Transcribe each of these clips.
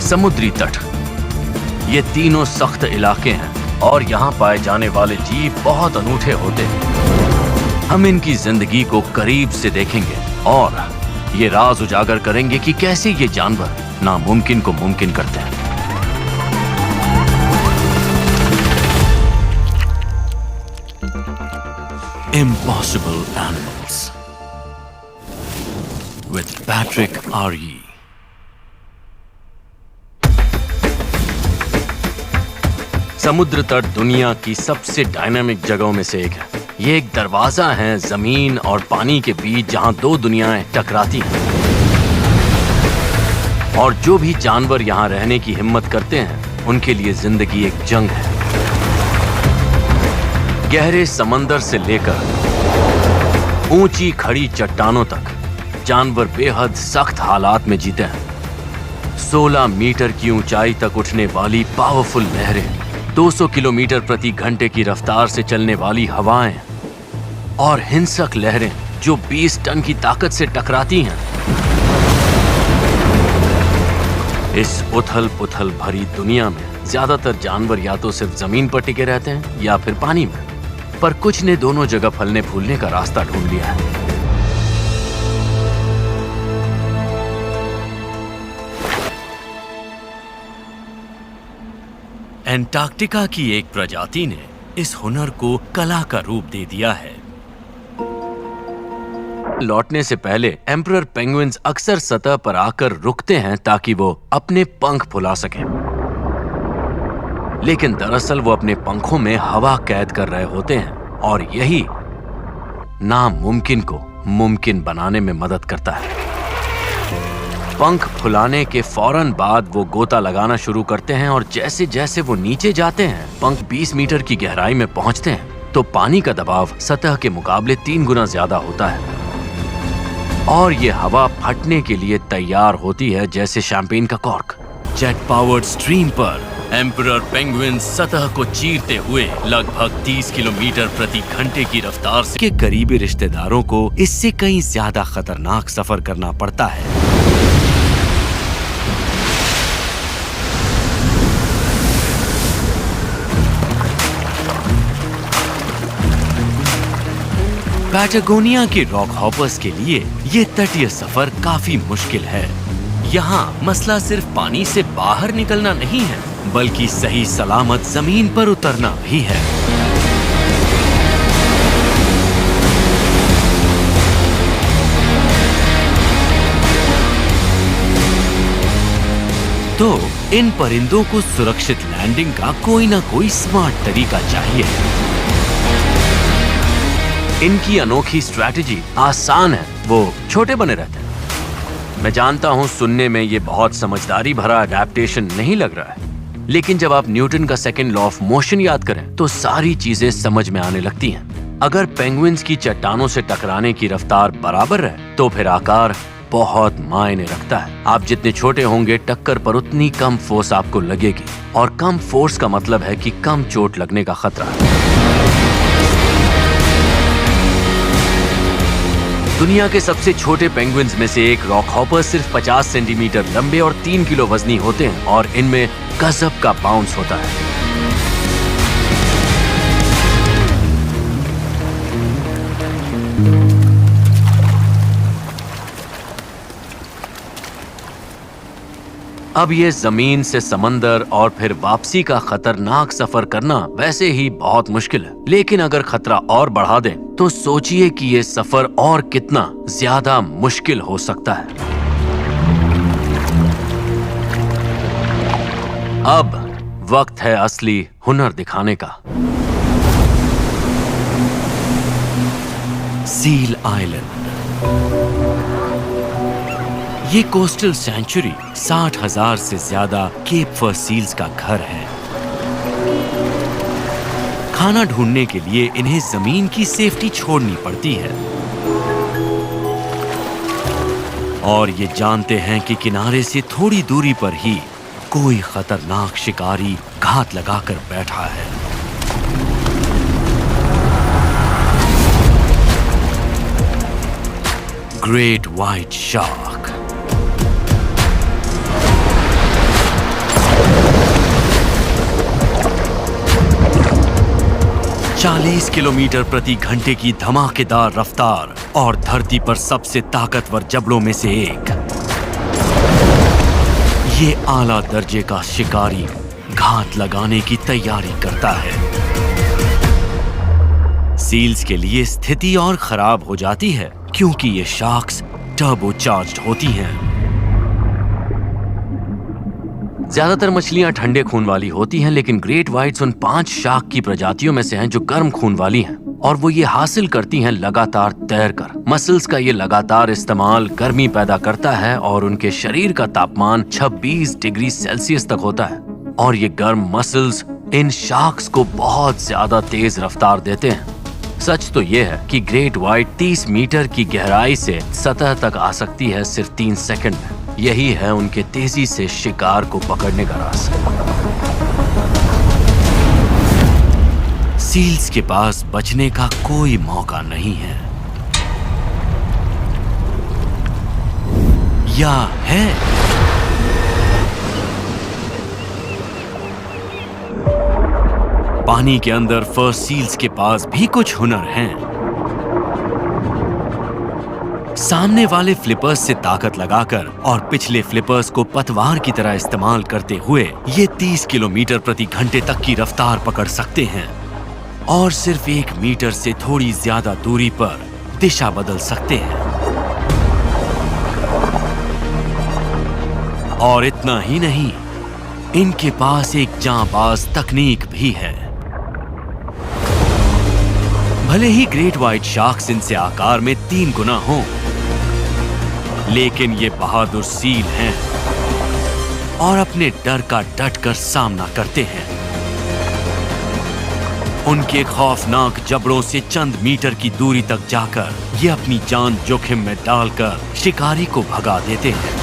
समुद्री तट, ये तीनों सख्त इलाके हैं और यहाँ पाए जाने वाले जीव बहुत अनूठे होते हैं। हम इनकी जिंदगी को करीब से देखेंगे और ये राज उजागर करेंगे कि कैसे ये जानवर नामुमकिन को मुमकिन करते हैं। Impossible Animals with Patrick R.E. समुद्र तट दुनिया की सबसे डायनामिक जगहों में से एक है। ये एक दरवाजा है जमीन और पानी के बीच जहां दो दुनियाएं टकराती हैं। और जो भी जानवर यहां रहने की हिम्मत करते हैं उनके लिए जिंदगी एक जंग है। गहरे समंदर से लेकर ऊंची खड़ी चट्टानों तक जानवर बेहद सख्त हालात में जीते हैं। 16 मीटर की ऊंचाई तक उठने वाली पावरफुल लहरें, 200 किलोमीटर प्रति घंटे की रफ्तार से चलने वाली हवाएं और हिंसक लहरें जो 20 टन की ताकत से टकराती हैं। इस उथल पुथल भरी दुनिया में ज्यादातर जानवर या तो सिर्फ जमीन पर टिके रहते हैं या फिर पानी में, पर कुछ ने दोनों जगह फलने फूलने का रास्ता ढूंढ लिया है। एंटार्क्टिका की एक प्रजाति ने इस हुनर को कला का रूप दे दिया है। लौटने से पहले एम्परर पेंगुइन्स अक्सर सतह पर आकर रुकते हैं ताकि वो अपने पंख फुला सकें। लेकिन दरअसल वो अपने पंखों में हवा कैद कर रहे होते हैं और यही नामुमकिन को मुमकिन बनाने में मदद करता है। पंख फुलाने के फौरन बाद वो गोता लगाना शुरू करते हैं और जैसे जैसे वो नीचे जाते हैं, पंख 20 मीटर की गहराई में पहुंचते हैं तो पानी का दबाव सतह के मुकाबले 3 गुना ज्यादा होता है और ये हवा फटने के लिए तैयार होती है जैसे शैंपेन का कॉर्क। जेट पावर्ड स्ट्रीम पर एम्परर पेंगुइन सतह को चीरते हुए लगभग 30 किलोमीटर प्रति घंटे की रफ्तार से के करीबी रिश्तेदारों को इससे कहीं ज्यादा खतरनाक सफर करना पड़ता है। पैटागोनिया के रॉक हॉपर्स के लिए ये तटीय सफर काफी मुश्किल है। यहाँ मसला सिर्फ पानी से बाहर निकलना नहीं है, बल्कि सही सलामत जमीन पर उतरना भी है। तो इन परिंदों को सुरक्षित लैंडिंग का कोई ना कोई स्मार्ट तरीका चाहिए। इनकी अनोखी स्ट्रैटेजी आसान है, वो छोटे बने रहते हैं। मैं जानता हूं सुनने में ये बहुत समझदारी भरा अडैप्टेशन नहीं लग रहा है, लेकिन जब आप न्यूटन का सेकंड लॉ ऑफ मोशन याद करें तो सारी चीजें समझ में आने लगती हैं। अगर पेंगुइन्स की चट्टानों से टकराने की रफ्तार बराबर रहे तो फिर आकार बहुत मायने रखता है। आप जितने छोटे होंगे टक्कर पर उतनी कम फोर्स आपको लगेगी और कम फोर्स का मतलब है कि कम चोट लगने का खतरा। दुनिया के सबसे छोटे पेंगुइन्स में से एक रॉक हॉपर सिर्फ 50 सेंटीमीटर लंबे और 3 किलो वजनी होते हैं और इनमें गजब का बाउंस होता है। अब ये जमीन से समंदर और फिर वापसी का खतरनाक सफर करना वैसे ही बहुत मुश्किल है, लेकिन अगर खतरा और बढ़ा दें तो सोचिए कि ये सफर और कितना ज्यादा मुश्किल हो सकता है। अब वक्त है असली हुनर दिखाने का। सील आइलैंड, ये कोस्टल सेंचुरी 60,000 से ज्यादा केप फर सील्स का घर है। खाना ढूंढने के लिए इन्हें जमीन की सेफ्टी छोड़नी पड़ती है और ये जानते हैं कि किनारे से थोड़ी दूरी पर ही कोई खतरनाक शिकारी घात लगाकर बैठा है। Great white shark. 40 किलोमीटर प्रति घंटे की धमाकेदार रफ्तार और धरती पर सबसे ताकतवर जबड़ों में से एक। ये आला दर्जे का शिकारी घात लगाने की तैयारी करता है। सील्स के लिए स्थिति और खराब हो जाती है क्योंकि ये शार्क्स टर्बोचार्ज्ड होती हैं। ज्यादातर मछलियां ठंडे खून वाली होती हैं, लेकिन ग्रेट व्हाइट्स उन 5 शार्क की प्रजातियों में से हैं जो गर्म खून वाली हैं, और वो ये हासिल करती हैं लगातार तैरकर। मसल्स का ये लगातार इस्तेमाल गर्मी पैदा करता है और उनके शरीर का तापमान 26 डिग्री सेल्सियस तक होता है, और ये गर्म मसल्स इन शार्क्स को बहुत ज्यादा तेज रफ्तार देते हैं। सच तो ये है कि ग्रेट व्हाइट 30 मीटर की गहराई से सतह तक आ सकती है सिर्फ 3 सेकंड में। यही है उनके तेजी से शिकार को पकड़ने का राज। सील्स के पास बचने का कोई मौका नहीं है, या है? पानी के अंदर फर सील्स के पास भी कुछ हुनर हैं। सामने वाले फ्लिपर्स से ताकत लगाकर और पिछले फ्लिपर्स को पतवार की तरह इस्तेमाल करते हुए ये 30 किलोमीटर प्रति घंटे तक की रफ्तार पकड़ सकते हैं, और सिर्फ 1 मीटर से थोड़ी ज्यादा दूरी पर दिशा बदल सकते हैं। और इतना ही नहीं, इनके पास एक जांबाज तकनीक भी है। भले ही ग्रेट व्हाइट शार्क्स इनसे आकार में 3 गुना हों, लेकिन ये बहादुर सील हैं और अपने डर का डटकर सामना करते हैं। उनके खौफनाक जबड़ों से चंद मीटर की दूरी तक जाकर ये अपनी जान जोखिम में डालकर शिकारी को भगा देते हैं।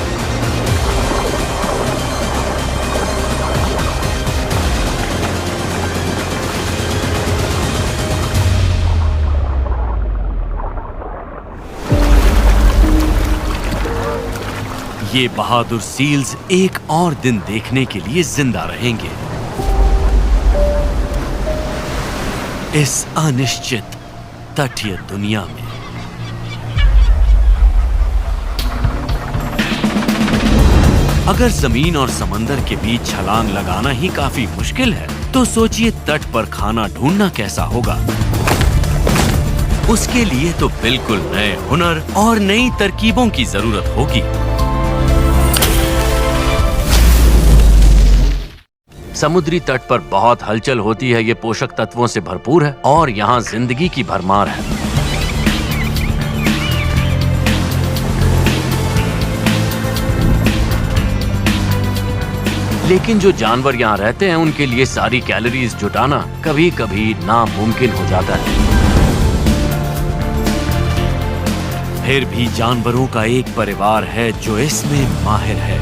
ये बहादुर सील्स एक और दिन देखने के लिए जिंदा रहेंगे इस अनिश्चित तटीय दुनिया में। अगर जमीन और समंदर के बीच छलांग लगाना ही काफी मुश्किल है, तो सोचिए तट पर खाना ढूंढना कैसा होगा। उसके लिए तो बिल्कुल नए हुनर और नई तरकीबों की जरूरत होगी। समुद्री तट पर बहुत हलचल होती है, ये पोषक तत्वों से भरपूर है और यहाँ जिंदगी की भरमार है। लेकिन जो जानवर यहाँ रहते हैं उनके लिए सारी कैलोरीज जुटाना कभी कभी नामुमकिन हो जाता है। फिर भी जानवरों का एक परिवार है जो इसमें माहिर है,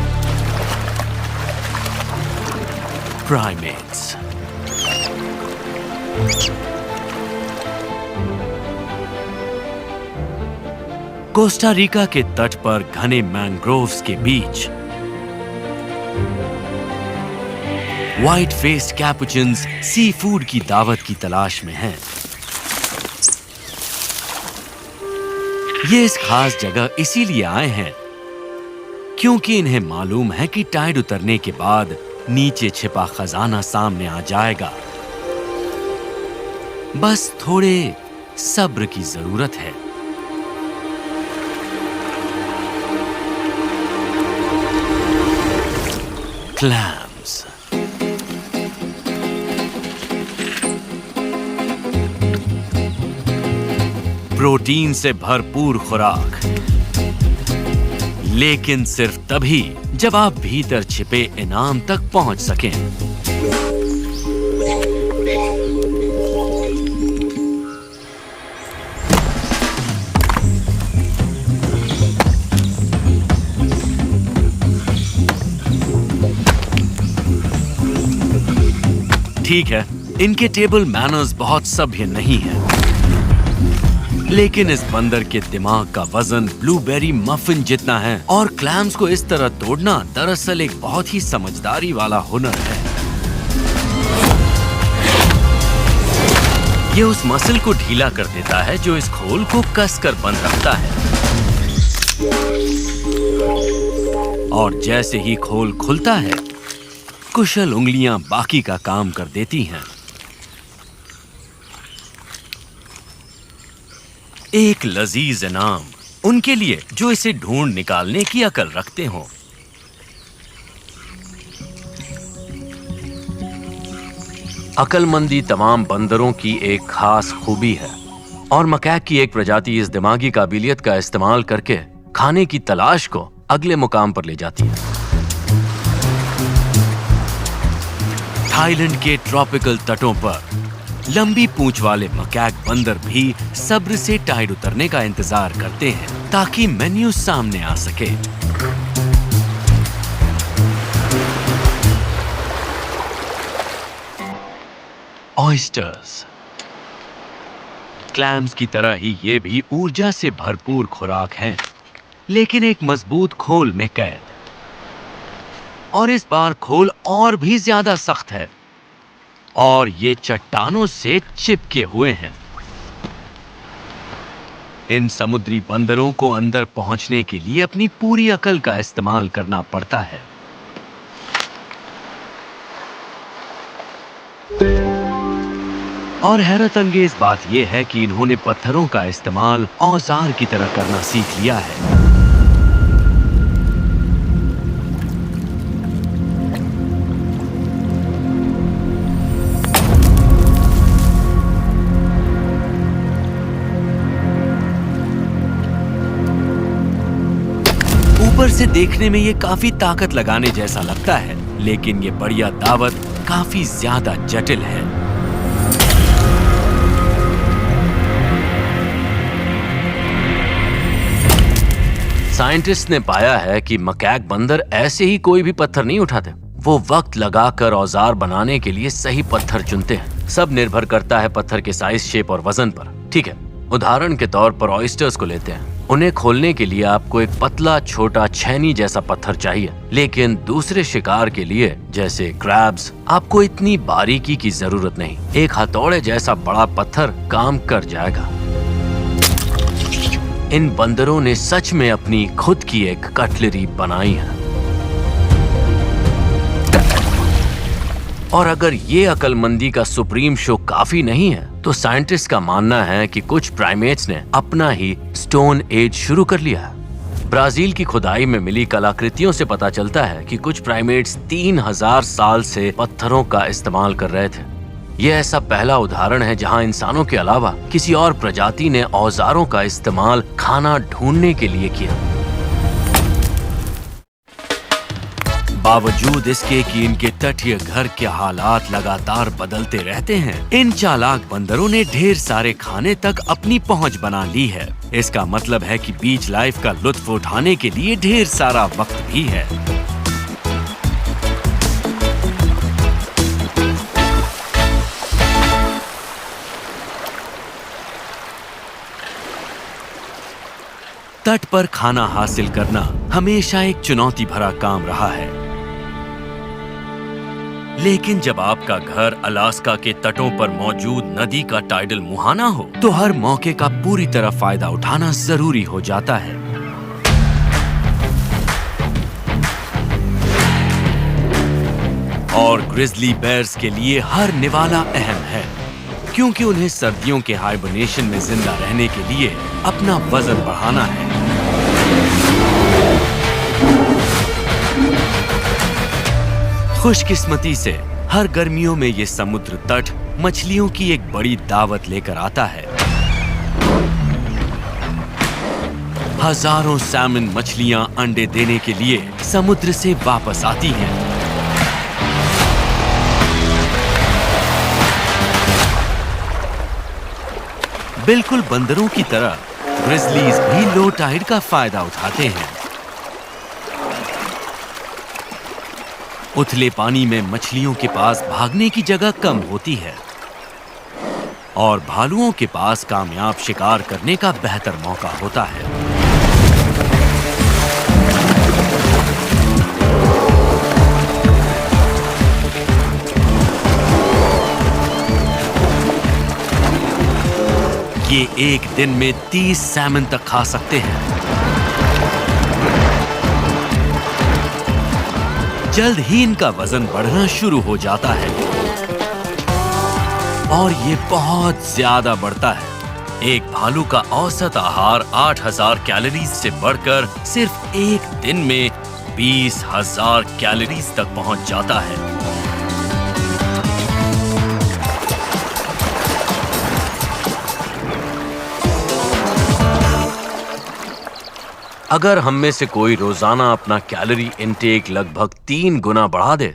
प्राइमेट्स। कोस्टा रिका के तट पर घने मैंग्रोव्स के बीच व्हाइट फेस्ड कैपुचिन्स सी फूड की दावत की तलाश में हैं। ये इस खास जगह इसीलिए आए हैं क्योंकि इन्हें मालूम है कि टाइड उतरने के बाद नीचे छिपा खजाना सामने आ जाएगा। बस थोड़े सब्र की जरूरत है। क्लैम्स। प्रोटीन से भरपूर खुराक, लेकिन सिर्फ तभी जब आप भीतर छिपे इनाम तक पहुंच सकें। ठीक है, इनके टेबल मैनर्स बहुत सभ्य नहीं है, लेकिन इस बंदर के दिमाग का वजन ब्लूबेरी मफिन जितना है, और क्लैम्स को इस तरह तोड़ना दरअसल एक बहुत ही समझदारी वाला हुनर है। ये उस मसल को ढीला कर देता है जो इस खोल को कसकर बंद रखता है। और जैसे ही खोल खुलता है, कुशल उंगलियां बाकी का काम कर देती हैं। एक लजीज इनाम उनके लिए जो इसे ढूंढ निकालने की अकल रखते हों। अकलमंदी तमाम बंदरों की एक खास खूबी है और मकैक की एक प्रजाति इस दिमागी काबिलियत का इस्तेमाल करके खाने की तलाश को अगले मुकाम पर ले जाती है। थाईलैंड के ट्रॉपिकल तटों पर लंबी पूंछ वाले मकैक बंदर भी सब्र से टाइड उतरने का इंतजार करते हैं ताकि मेन्यू सामने आ सके। ऑयस्टर्स, क्लैम्स की तरह ही ये भी ऊर्जा से भरपूर खुराक हैं, लेकिन एक मजबूत खोल में कैद। और इस बार खोल और भी ज्यादा सख्त है और ये चट्टानों से चिपके हुए हैं। इन समुद्री बंदरों को अंदर पहुंचने के लिए अपनी पूरी अकल का इस्तेमाल करना पड़ता है। और हैरत अंगेज बात यह है कि इन्होंने पत्थरों का इस्तेमाल औजार की तरह करना सीख लिया है। ऊपर से देखने में ये काफी ताकत लगाने जैसा लगता है, लेकिन ये बढ़िया दावत काफी ज्यादा जटिल है। साइंटिस्ट ने पाया है कि मकैक बंदर ऐसे ही कोई भी पत्थर नहीं उठाते। वो वक्त लगाकर औजार बनाने के लिए सही पत्थर चुनते हैं। सब निर्भर करता है पत्थर के साइज, शेप और वजन पर। ठीक है, उदाहरण के तौर पर ऑयस्टर्स को लेते हैं। उन्हें खोलने के लिए आपको एक पतला छोटा छेनी जैसा पत्थर चाहिए, लेकिन दूसरे शिकार के लिए जैसे क्रैब्स आपको इतनी बारीकी की जरूरत नहीं। एक हथौड़े जैसा बड़ा पत्थर काम कर जाएगा। इन बंदरों ने सच में अपनी खुद की एक कटलरी बनाई है। और अगर ये अकलमंदी का सुप्रीम शो काफी नहीं है, तो साइंटिस्ट का मानना है कि कुछ प्राइमेट्स ने अपना ही स्टोन एज शुरू कर लिया है। ब्राजील की खुदाई में मिली कलाकृतियों से पता चलता है कि कुछ प्राइमेट्स 3000 साल से पत्थरों का इस्तेमाल कर रहे थे। यह ऐसा पहला उदाहरण है जहां इंसानों के अलावा किसी और प्रजाति ने औजारों का इस्तेमाल खाना ढूंढने के लिए किया। बावजूद इसके कि इनके तटीय घर के हालात लगातार बदलते रहते हैं, इन चालाक बंदरों ने ढेर सारे खाने तक अपनी पहुंच बना ली है। इसका मतलब है कि बीच लाइफ का लुत्फ उठाने के लिए ढेर सारा वक्त भी है। तट पर खाना हासिल करना हमेशा एक चुनौती भरा काम रहा है, लेकिन जब आपका घर अलास्का के तटों पर मौजूद नदी का टाइडल मुहाना हो, तो हर मौके का पूरी तरह फायदा उठाना जरूरी हो जाता है। और ग्रिजली बेयर्स के लिए हर निवाला अहम है, क्योंकि उन्हें सर्दियों के हाइबरनेशन में जिंदा रहने के लिए अपना वजन बढ़ाना है। खुशकिस्मती से हर गर्मियों में ये समुद्र तट मछलियों की एक बड़ी दावत लेकर आता है। हजारों सैमन मछलियां अंडे देने के लिए समुद्र से वापस आती हैं। बिल्कुल बंदरों की तरह ग्रिजलीज भी लो टाइड का फायदा उठाते हैं। उथले पानी में मछलियों के पास भागने की जगह कम होती है और भालुओं के पास कामयाब शिकार करने का बेहतर मौका होता है। ये एक दिन में 30 सैमन तक खा सकते हैं। जल्द ही इनका वजन बढ़ना शुरू हो जाता है और ये बहुत ज्यादा बढ़ता है। एक भालू का औसत आहार 8000 कैलोरीज से बढ़कर सिर्फ एक दिन में 20,000 कैलोरीज तक पहुंच जाता है। अगर हम में से कोई रोजाना अपना कैलोरी इनटेक लगभग 3 गुना बढ़ा दे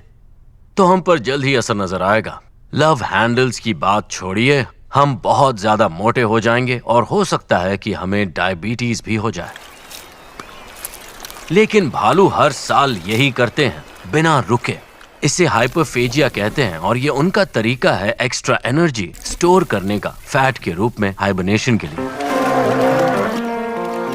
तो हम पर जल्द ही असर नजर आएगा। लव हैंडल्स की बात छोड़िए, हम बहुत ज्यादा मोटे हो जाएंगे और हो सकता है कि हमें डायबिटीज भी हो जाए। लेकिन भालू हर साल यही करते हैं, बिना रुके। इसे हाइपरफेजिया कहते हैं और ये उनका तरीका है एक्स्ट्रा एनर्जी स्टोर करने का, फैट के रूप में हाइबरनेशन के लिए।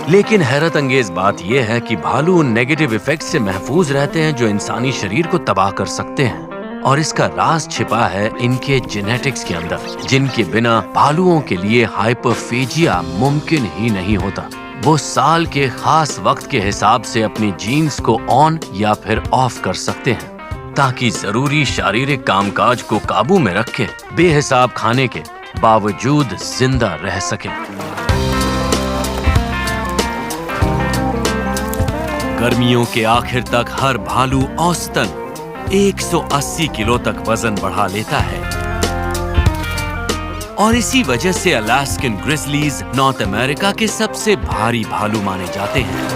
लेकिन हैरत अंगेज बात यह है कि भालू उन नेगेटिव इफेक्ट से महफूज रहते हैं जो इंसानी शरीर को तबाह कर सकते हैं, और इसका राज छिपा है इनके जेनेटिक्स के अंदर, जिनके बिना भालुओं के लिए हाइपरफेजिया मुमकिन ही नहीं होता। वो साल के खास वक्त के हिसाब से अपनी जीन्स को ऑन या फिर ऑफ कर सकते हैं ताकि जरूरी शारीरिक कामकाज को काबू में रखे बेहिसाब खाने के बावजूद जिंदा रह सके। गर्मियों के आखिर तक हर भालू औसतन 180 किलो तक वजन बढ़ा लेता है और इसी वजह से अलास्कन ग्रिजलीज नॉर्थ अमेरिका के सबसे भारी भालू माने जाते हैं।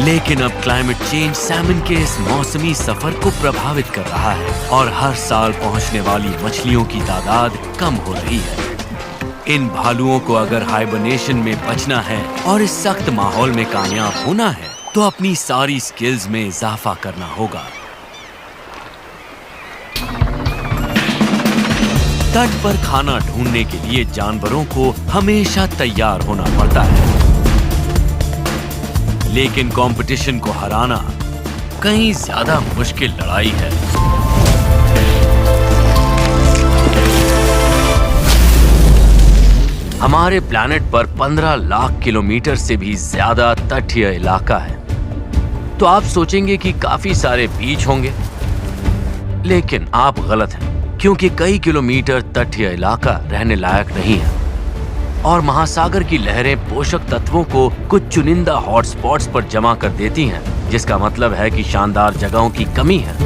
लेकिन अब क्लाइमेट चेंज सैमन के इस मौसमी सफर को प्रभावित कर रहा है और हर साल पहुंचने वाली मछलियों की तादाद कम हो रही है। इन भालुओं को अगर हाइबरनेशन में बचना है और इस सख्त माहौल में कामयाब होना है तो अपनी सारी स्किल्स में इजाफा करना होगा। तट पर खाना ढूंढने के लिए जानवरों को हमेशा तैयार होना पड़ता है, लेकिन कंपटीशन को हराना कहीं ज्यादा मुश्किल लड़ाई है। हमारे प्लैनेट पर 15 लाख किलोमीटर से भी ज्यादा तटीय इलाका है, तो आप सोचेंगे कि काफी सारे बीच होंगे, लेकिन आप गलत हैं, क्योंकि कई किलोमीटर तटीय इलाका रहने लायक नहीं है और महासागर की लहरें पोषक तत्वों को कुछ चुनिंदा हॉटस्पॉट्स पर जमा कर देती हैं, जिसका मतलब है कि शानदार जगहों की कमी है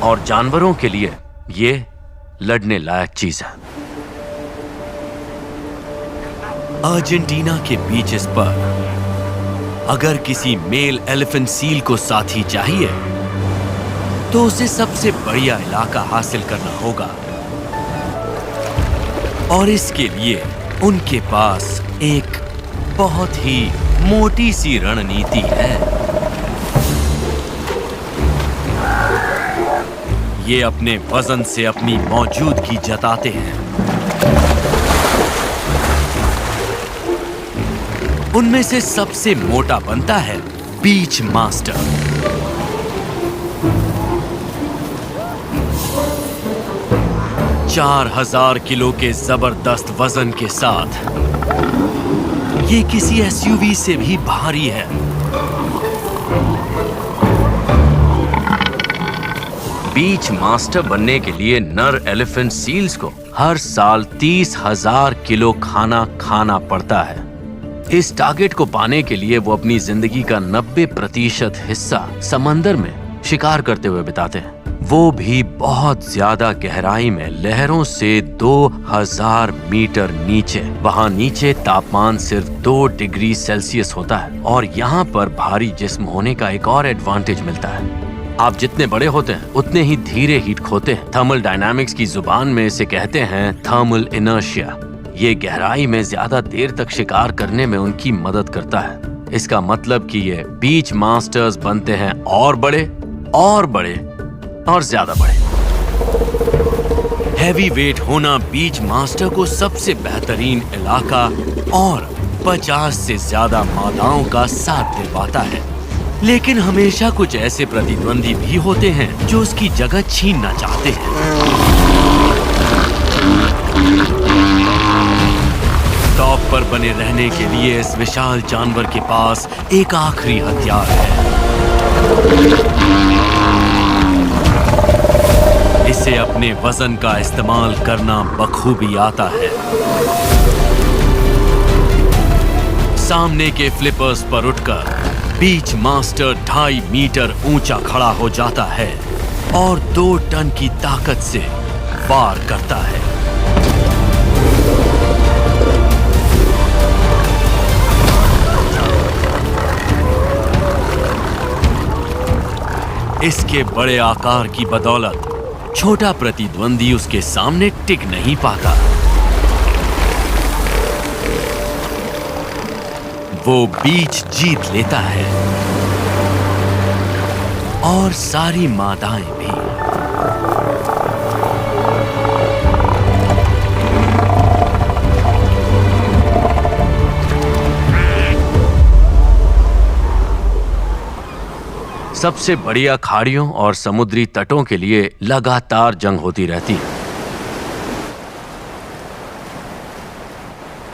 और जानवरों के लिए ये लड़ने लायक चीज है। अर्जेंटीना के बीचेस पर अगर किसी मेल एलिफेंट सील को साथी चाहिए तो उसे सबसे बढ़िया इलाका हासिल करना होगा और इसके लिए उनके पास एक बहुत ही मोटी सी रणनीति है। ये अपने वजन से अपनी मौजूदगी जताते हैं। उनमें से सबसे मोटा बनता है बीच मास्टर। चार 4000 किलो के जबरदस्त वजन के साथ ये किसी एसयूवी से भी भारी है। बीच मास्टर बनने के लिए नर एलिफेंट सील्स को हर साल 30,000 किलो खाना खाना पड़ता है। इस टारगेट को पाने के लिए वो अपनी जिंदगी का 90% हिस्सा समंदर में शिकार करते हुए बिताते हैं, वो भी बहुत ज्यादा गहराई में, लहरों से 2000 मीटर नीचे। वहाँ नीचे तापमान सिर्फ 2 डिग्री सेल्सियस होता है और यहाँ पर भारी जिस्म होने का एक और एडवांटेज मिलता है। आप जितने बड़े होते हैं उतने ही धीरे हीट खोते हैं। थर्मल डायनामिक्स की जुबान में इसे कहते हैं थर्मल इनर्शिया। ये गहराई में ज्यादा देर तक शिकार करने में उनकी मदद करता है। इसका मतलब कि ये बीच मास्टर्स बनते हैं और बड़े और बड़े और ज्यादा बड़े। हैवी वेट होना बीच मास्टर को सबसे बेहतरीन इलाका और 50 से ज्यादा मादाओं का साथ दिलवाता है। लेकिन हमेशा कुछ ऐसे प्रतिद्वंदी भी होते हैं जो उसकी जगह छीनना चाहते हैं। पर बने रहने के लिए इस विशाल जानवर के पास एक आखिरी हथियार है। इसे अपने वजन का इस्तेमाल करना बखूबी आता है। सामने के फ्लिपर्स पर उठकर बीच मास्टर 2.5 मीटर ऊंचा खड़ा हो जाता है और 2 टन की ताकत से वार करता है। इसके बड़े आकार की बदौलत छोटा प्रतिद्वंदी उसके सामने टिक नहीं पाता। वो बीच जीत लेता है और सारी मादाएं भी। सबसे बढ़िया खाड़ियों और समुद्री तटों के लिए लगातार जंग होती रहती है,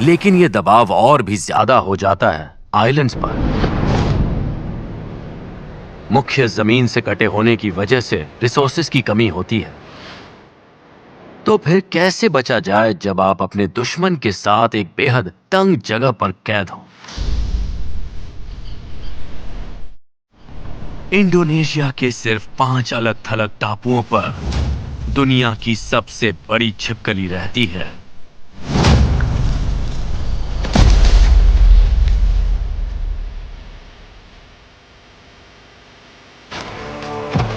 लेकिन यह दबाव और भी ज्यादा हो जाता है आइलैंड्स पर। मुख्य जमीन से कटे होने की वजह से रिसोर्सेज की कमी होती है। तो फिर कैसे बचा जाए जब आप अपने दुश्मन के साथ एक बेहद तंग जगह पर कैद हो? इंडोनेशिया के सिर्फ 5 अलग थलग टापुओं पर दुनिया की सबसे बड़ी छिपकली रहती है।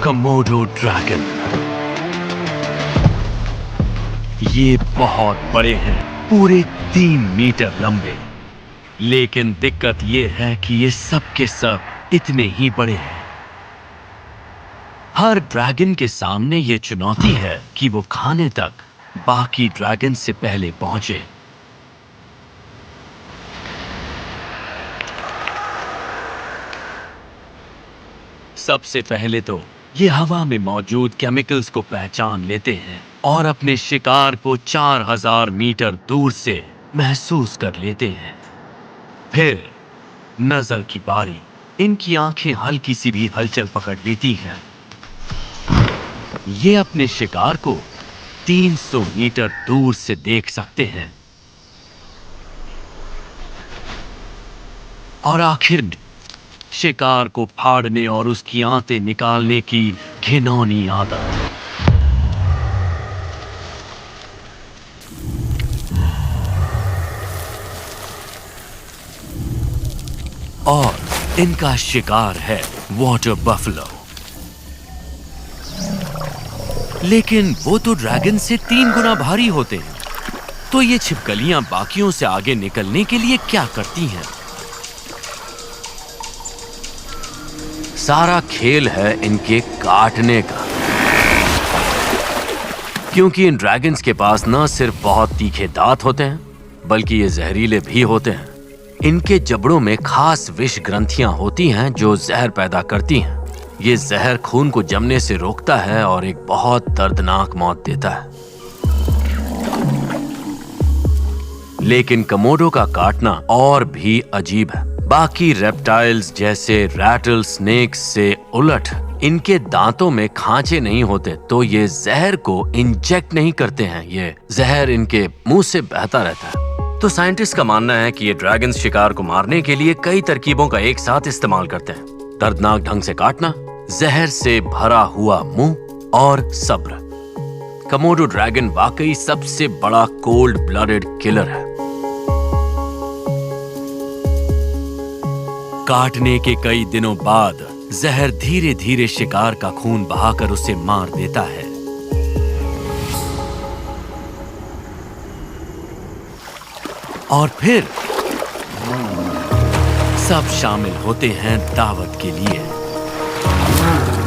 Komodo dragon. ये बहुत बड़े हैं, पूरे 3 मीटर लंबे। लेकिन दिक्कत ये है कि ये सब के सब इतने ही बड़े हैं। हर ड्रैगन के सामने ये चुनौती है कि वो खाने तक बाकी ड्रैगन से पहले पहुंचे। सबसे पहले तो ये हवा में मौजूद केमिकल्स को पहचान लेते हैं और अपने शिकार को 4000 मीटर दूर से महसूस कर लेते हैं। फिर नजर की बारी। इनकी आंखें हल्की सी भी हलचल पकड़ लेती हैं। ये अपने शिकार को 300 मीटर दूर से देख सकते हैं। और आखिर शिकार को फाड़ने और उसकी आंतें निकालने की घिनौनी आदत। और इनका शिकार है वाटर बफलो। लेकिन वो तो ड्रैगन से 3 गुना भारी होते हैं। तो ये छिपकलियां बाकियों से आगे निकलने के लिए क्या करती हैं? सारा खेल है इनके काटने का, क्योंकि इन ड्रैगन्स के पास न सिर्फ बहुत तीखे दांत होते हैं, बल्कि ये जहरीले भी होते हैं। इनके जबड़ों में खास विष ग्रंथियां होती हैं जो जहर पैदा करती हैं। ये जहर खून को जमने से रोकता है और एक बहुत दर्दनाक मौत देता है। लेकिन कमोडो का काटना और भी अजीब है। बाकी रेप्टाइल्स जैसे रैटल स्नेक्स से उलट इनके दांतों में खांचे नहीं होते, तो ये जहर को इंजेक्ट नहीं करते हैं। ये जहर इनके मुंह से बहता रहता है। तो साइंटिस्ट का मानना है कि ये ड्रैगन शिकार को मारने के लिए कई तरकीबों का एक साथ इस्तेमाल करते हैं। दर्दनाक ढंग से काटना, जहर से भरा हुआ मुंह और सब्र। कमोडो ड्रैगन वाकई सबसे बड़ा कोल्ड ब्लडेड किलर है। काटने के कई दिनों बाद जहर धीरे धीरे शिकार का खून बहाकर उसे मार देता है। और फिर सब शामिल होते हैं दावत के लिए।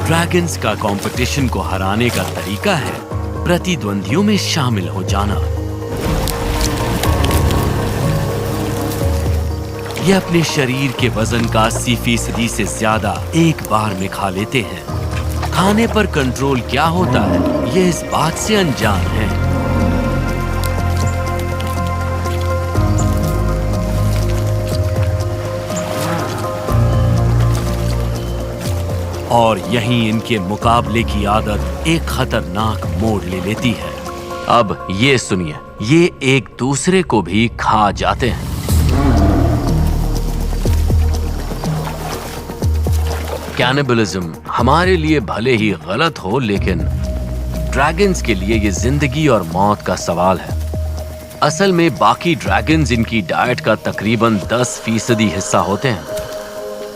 ड्रैगन्स का कंपटीशन को हराने का तरीका है प्रतिद्वंदियों में शामिल हो जाना। ये अपने शरीर के वजन का 80% से ज्यादा एक बार में खा लेते हैं। खाने पर कंट्रोल क्या होता है, ये इस बात से अनजान है। और यहीं इनके मुकाबले की आदत एक खतरनाक मोड़ ले लेती है। अब ये सुनिए, ये एक दूसरे को भी खा जाते हैं। कैनिबलिज्म हमारे लिए भले ही गलत हो, लेकिन ड्रैगन्स के लिए ये जिंदगी और मौत का सवाल है। असल में बाकी ड्रैगन्स इनकी डाइट का तकरीबन 10% हिस्सा होते हैं।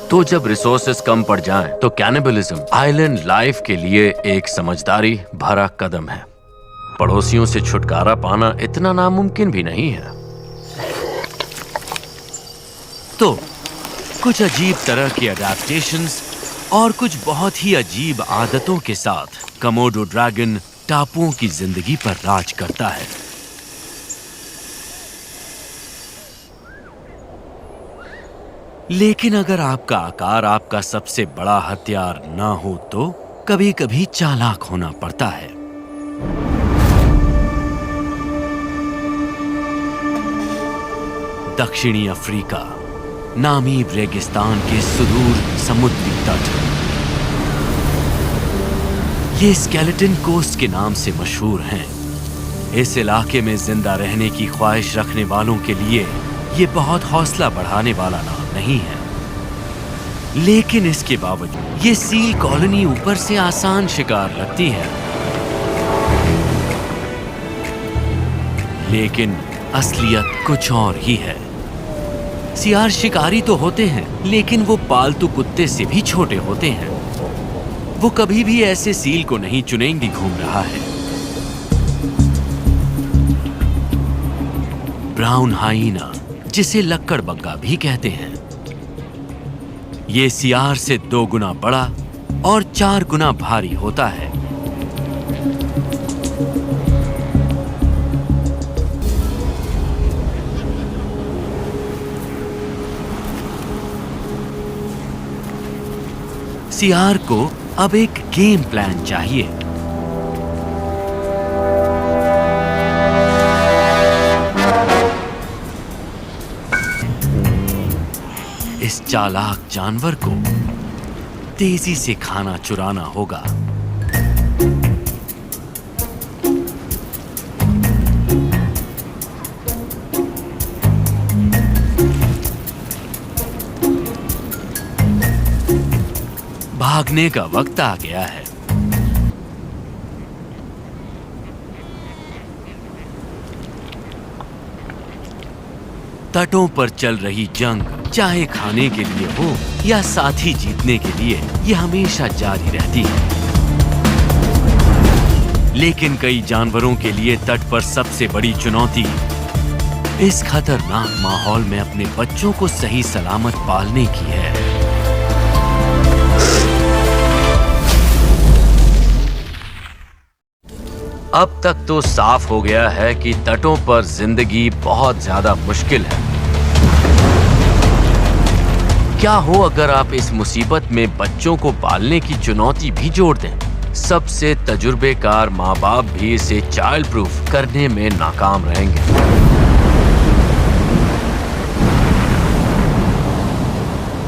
तो जब रिसोर्सेस कम पड़ जाएं, तो कैनिबलिज्म आइलैंड लाइफ के लिए एक समझदारी भरा कदम है। पड़ोसियों से छुटकारा पाना इतना नामुमकिन भी नहीं है। तो कुछ अजीब तरह के अडैप्टेशंस और कुछ बहुत ही अजीब आदतों के साथ कमोडो ड्रैगन टापुओं की जिंदगी पर राज करता है। लेकिन अगर आपका आकार आपका सबसे बड़ा हथियार ना हो, तो कभी कभी चालाक होना पड़ता है। दक्षिणी अफ्रीका, नामीब रेगिस्तान के सुदूर समुद्री तट। ये स्केलेटन कोस्ट के नाम से मशहूर हैं। इस इलाके में जिंदा रहने की ख्वाहिश रखने वालों के लिए ये बहुत हौसला बढ़ाने वाला नाम नहीं है। लेकिन इसके बावजूद ये सील कॉलोनी ऊपर से आसान शिकार लगती है। लेकिन असलियत कुछ और ही है। सियार शिकारी तो होते हैं, लेकिन वो पालतू कुत्ते से भी छोटे होते हैं। वो कभी भी ऐसे सील को नहीं चुनेंगे घूम रहा है। ब्राउन हाइना, जिसे लक्कड़ बग्गा भी कहते हैं, ये सियार से 2 गुना बड़ा और 4 गुना भारी होता है। सियार को अब एक गेम प्लान चाहिए। इस चालाक जानवर को तेजी से खाना चुराना होगा। भागने का वक्त आ गया है। तटों पर चल रही जंग, चाहे खाने के लिए हो या साथी जीतने के लिए, ये हमेशा जारी रहती है। लेकिन कई जानवरों के लिए तट पर सबसे बड़ी चुनौती इस खतरनाक माहौल में अपने बच्चों को सही सलामत पालने की है। अब तक तो साफ हो गया है कि तटों पर जिंदगी बहुत ज्यादा मुश्किल है। क्या हो अगर आप इस मुसीबत में बच्चों को पालने की चुनौती भी जोड़ दें? सबसे तजुर्बेकार माँ बाप भी इसे चाइल्ड प्रूफ करने में नाकाम रहेंगे।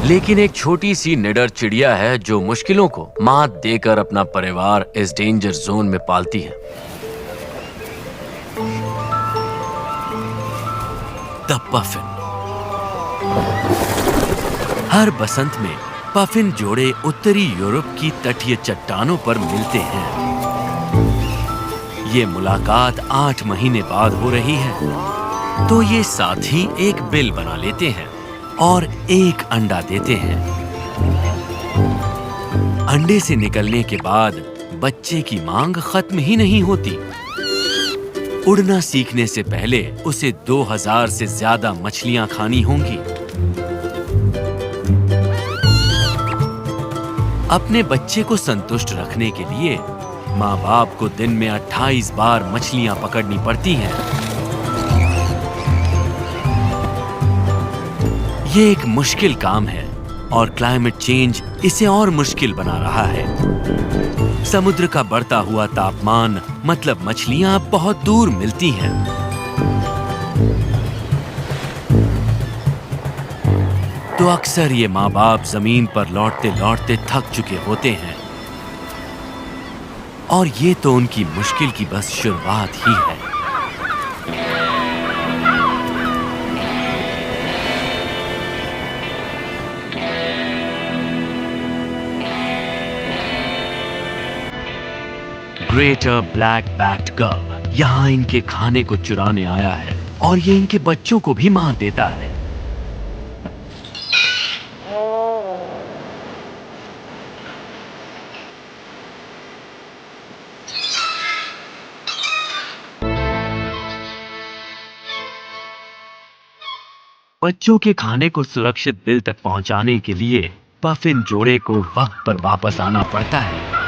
लेकिन एक छोटी सी निडर चिड़िया है जो मुश्किलों को मात देकर अपना परिवार इस डेंजर जोन में पालती है। The puffin. हर बसंत में पफिन जोड़े उत्तरी यूरोप की तटीय चट्टानों पर मिलते हैं। ये मुलाकात 8 महीने बाद हो रही है। तो ये साथ ही एक बिल बना लेते हैं और एक अंडा देते हैं। अंडे से निकलने के बाद बच्चे की मांग खत्म ही नहीं होती। उड़ना सीखने से पहले उसे 2000 से ज्यादा मछलियां खानी होंगी। अपने बच्चे को संतुष्ट रखने के लिए माँ बाप को दिन में 28 बार मछलियां पकड़नी पड़ती हैं। ये एक मुश्किल काम है और क्लाइमेट चेंज इसे और मुश्किल बना रहा है। समुद्र का बढ़ता हुआ तापमान मतलब मछलियां अब बहुत दूर मिलती हैं। तो अक्सर ये माँ बाप जमीन पर लौटते लौटते थक चुके होते हैं और ये तो उनकी मुश्किल की बस शुरुआत ही है। ग्रेटर ब्लैक बैक्ड गर्ल यहाँ इनके खाने को चुराने आया है और ये इनके बच्चों को भी मार देता है। बच्चों के खाने को सुरक्षित बिल तक पहुंचाने के लिए पफिन जोड़े को वक्त पर वापस आना पड़ता है।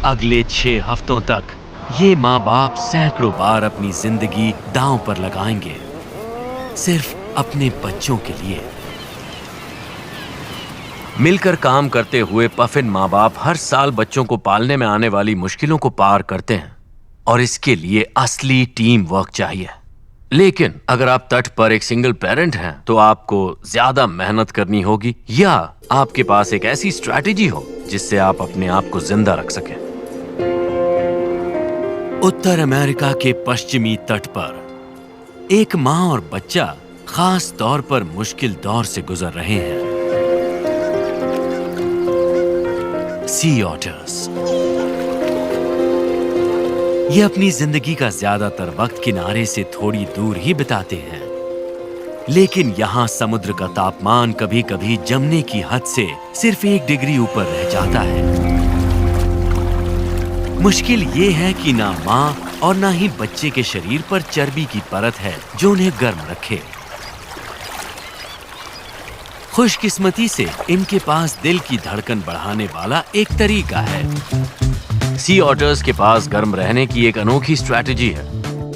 अगले 6 हफ्तों तक ये माँ बाप सैकड़ों बार अपनी जिंदगी दांव पर लगाएंगे, सिर्फ अपने बच्चों के लिए। मिलकर काम करते हुए पफिन माँ बाप हर साल बच्चों को पालने में आने वाली मुश्किलों को पार करते हैं और इसके लिए असली टीम वर्क चाहिए। लेकिन अगर आप तट पर एक सिंगल पेरेंट हैं तो आपको ज्यादा मेहनत करनी होगी या आपके पास एक ऐसी स्ट्रैटेजी हो जिससे आप अपने आप को जिंदा रख सकें। उत्तर अमेरिका के पश्चिमी तट पर एक माँ और बच्चा खास तौर पर मुश्किल दौर से गुजर रहे हैं। सी ऑटर्स ये अपनी जिंदगी का ज्यादातर वक्त किनारे से थोड़ी दूर ही बिताते हैं, लेकिन यहाँ समुद्र का तापमान कभी कभी जमने की हद से सिर्फ 1 डिग्री ऊपर रह जाता है। मुश्किल ये है कि ना माँ और ना ही बच्चे के शरीर पर चर्बी की परत है जो उन्हें गर्म रखे। खुशकिस्मती से इनके पास दिल की धड़कन बढ़ाने वाला एक तरीका है। सी ऑटर्स के पास गर्म रहने की एक अनोखी स्ट्रैटेजी है।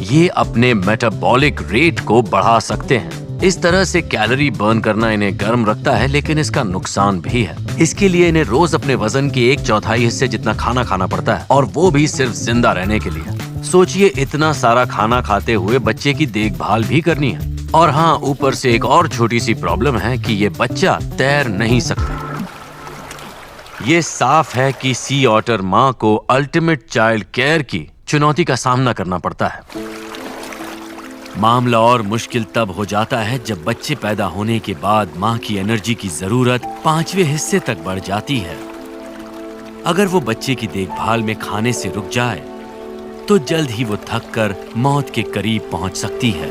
ये अपने मेटाबॉलिक रेट को बढ़ा सकते हैं। इस तरह से कैलोरी बर्न करना इन्हें गर्म रखता है, लेकिन इसका नुकसान भी है। इसके लिए इन्हें रोज अपने वजन के 1/4 हिस्से जितना खाना खाना पड़ता है, और वो भी सिर्फ जिंदा रहने के लिए। सोचिए, इतना सारा खाना खाते हुए बच्चे की देखभाल भी करनी है। और हाँ, ऊपर से एक और छोटी सी प्रॉब्लम है कि ये बच्चा तैर नहीं सकता। ये साफ है कि सी ऑटर माँ को अल्टीमेट चाइल्ड केयर की चुनौती का सामना करना पड़ता है। मामला और मुश्किल तब हो जाता है जब बच्चे पैदा होने के बाद माँ की एनर्जी की जरूरत 5वें हिस्से तक बढ़ जाती है। अगर वो बच्चे की देखभाल में खाने से रुक जाए तो जल्द ही वो थक कर मौत के करीब पहुंच सकती है।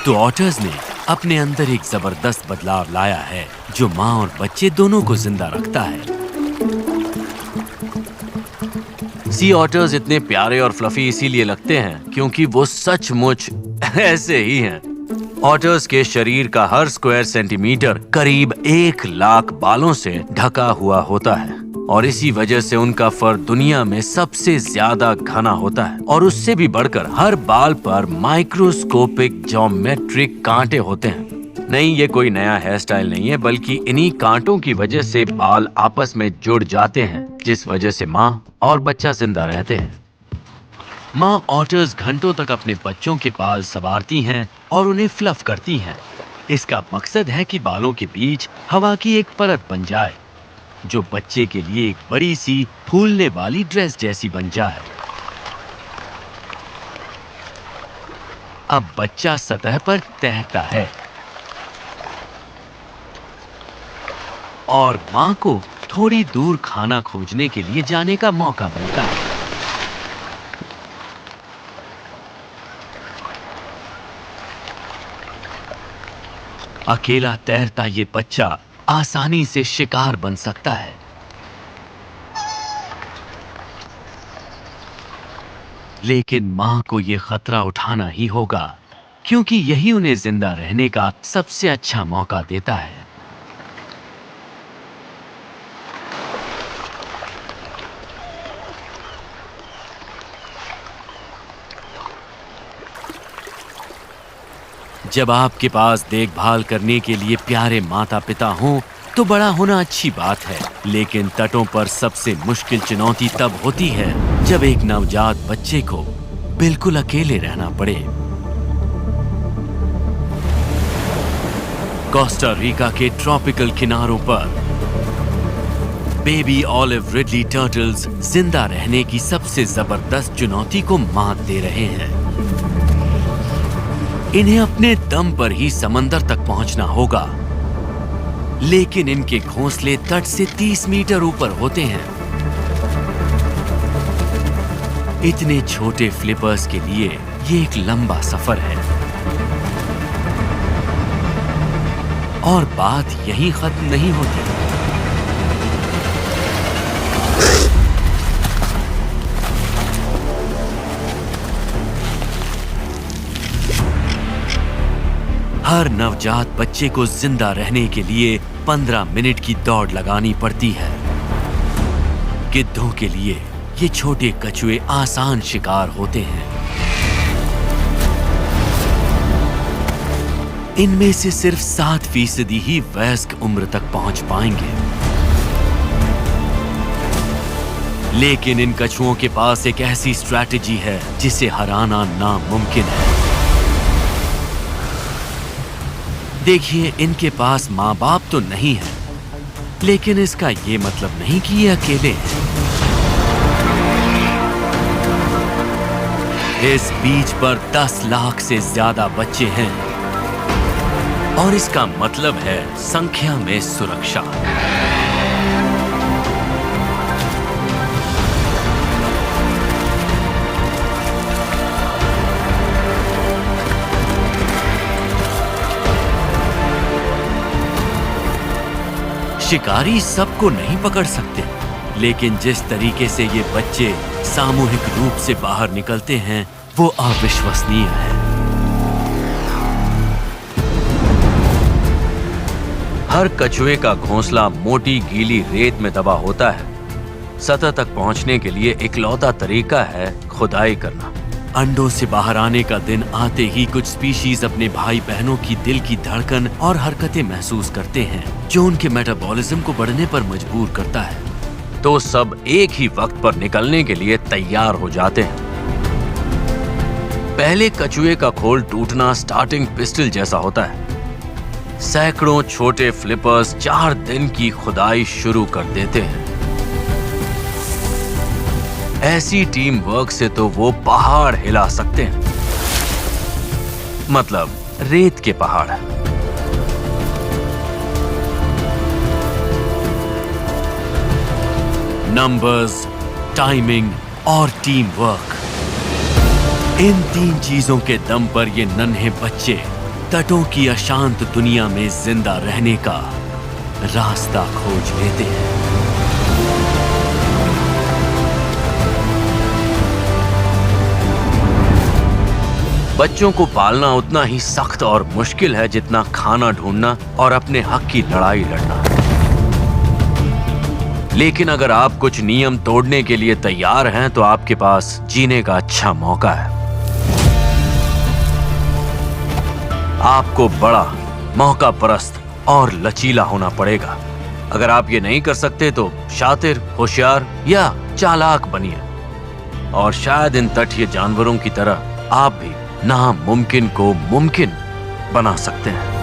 तो ऑटर्स ने अपने अंदर एक जबरदस्त बदलाव लाया है जो माँ और बच्चे दोनों को जिंदा रखता है। सी ऑटर्स इतने प्यारे और फ्लफी इसीलिए लगते हैं क्योंकि वो सचमुच ऐसे ही हैं। ऑटर्स के शरीर का हर स्क्वायर सेंटीमीटर करीब 1 लाख बालों से ढका हुआ होता है और इसी वजह से उनका फर दुनिया में सबसे ज्यादा घना होता है। और उससे भी बढ़कर हर बाल पर माइक्रोस्कोपिक ज्योमेट्रिक कांटे होते हैं। नहीं, ये कोई नया हेयर स्टाइल नहीं है, बल्कि इन्हीं कांटों की वजह से बाल आपस में जुड़ जाते हैं, जिस वजह से माँ और बच्चा जिंदा रहते हैं। माँ ऑटर्स घंटों तक अपने बच्चों के बाल संवारती हैं और उन्हें फ्लफ करती हैं। इसका मकसद है कि बालों के बीच हवा की एक परत बन जाए जो बच्चे के लिए एक बड़ी सी फूलने वाली ड्रेस जैसी बन जाए। अब बच्चा सतह पर तैरता है और माँ को थोड़ी दूर खाना खोजने के लिए जाने का मौका मिलता है। अकेला तैरता ये बच्चा आसानी से शिकार बन सकता है, लेकिन मां को यह खतरा उठाना ही होगा, क्योंकि यही उन्हें जिंदा रहने का सबसे अच्छा मौका देता है। जब आपके पास देखभाल करने के लिए प्यारे माता पिता हों तो बड़ा होना अच्छी बात है, लेकिन तटों पर सबसे मुश्किल चुनौती तब होती है जब एक नवजात बच्चे को बिल्कुल अकेले रहना पड़े। कोस्टा रिका के ट्रॉपिकल किनारों पर बेबी ऑलिव रिडली टर्टल्स जिंदा रहने की सबसे जबरदस्त चुनौती को मात दे रहे हैं। इन्हें अपने दम पर ही समंदर तक पहुंचना होगा, लेकिन इनके घोंसले तट से 30 मीटर ऊपर होते हैं। इतने छोटे फ्लिपर्स के लिए ये एक लंबा सफर है। और बात यहीं खत्म नहीं होती। हर नवजात बच्चे को जिंदा रहने के लिए 15 मिनट की दौड़ लगानी पड़ती है। गिद्धों के लिए ये छोटे कछुए आसान शिकार होते हैं। इनमें से सिर्फ 7% ही वयस्क उम्र तक पहुंच पाएंगे। लेकिन इन कछुओं के पास एक ऐसी स्ट्रैटेजी है जिसे हराना नामुमकिन है। देखिए, इनके पास माँ बाप तो नहीं है, लेकिन इसका ये मतलब नहीं कि ये अकेले हैं। इस बीच पर 10 लाख से ज्यादा बच्चे हैं और इसका मतलब है संख्या में सुरक्षा। शिकारी सबको नहीं पकड़ सकते, लेकिन जिस तरीके से ये बच्चे सामूहिक रूप से बाहर निकलते हैं वो अविश्वसनीय है। हर कछुए का घोंसला मोटी गीली रेत में दबा होता है। सतह तक पहुंचने के लिए इकलौता तरीका है खुदाई करना। अंडों से बाहर आने का दिन आते ही कुछ स्पीशीज अपने भाई बहनों की दिल की धड़कन और हरकतें महसूस करते हैं, जो उनके मेटाबॉलिज्म को बढ़ने पर मजबूर करता है। तो सब एक ही वक्त पर निकलने के लिए तैयार हो जाते हैं। पहले कछुए का खोल टूटना स्टार्टिंग पिस्टल जैसा होता है। सैकड़ों छोटे फ्लिपर्स 4 दिन की खुदाई शुरू कर देते हैं। ऐसी टीम वर्क से तो वो पहाड़ हिला सकते हैं, मतलब रेत के पहाड़। नंबर्स, टाइमिंग और टीम वर्क, इन 3 चीजों के दम पर ये नन्हे बच्चे तटों की अशांत दुनिया में जिंदा रहने का रास्ता खोज लेते हैं। बच्चों को पालना उतना ही सख्त और मुश्किल है जितना खाना ढूंढना और अपने हक की लड़ाई लड़ना। लेकिन अगर आप कुछ नियम तोड़ने के लिए तैयार हैं तो आपके पास जीने का अच्छा मौका है। आपको बड़ा, मौका परस्त और लचीला होना पड़ेगा। अगर आप ये नहीं कर सकते तो शातिर, होशियार या चालाक बनिए, और शायद इन तटीय जानवरों की तरह आप भी नामुमकिन को मुमकिन बना सकते हैं।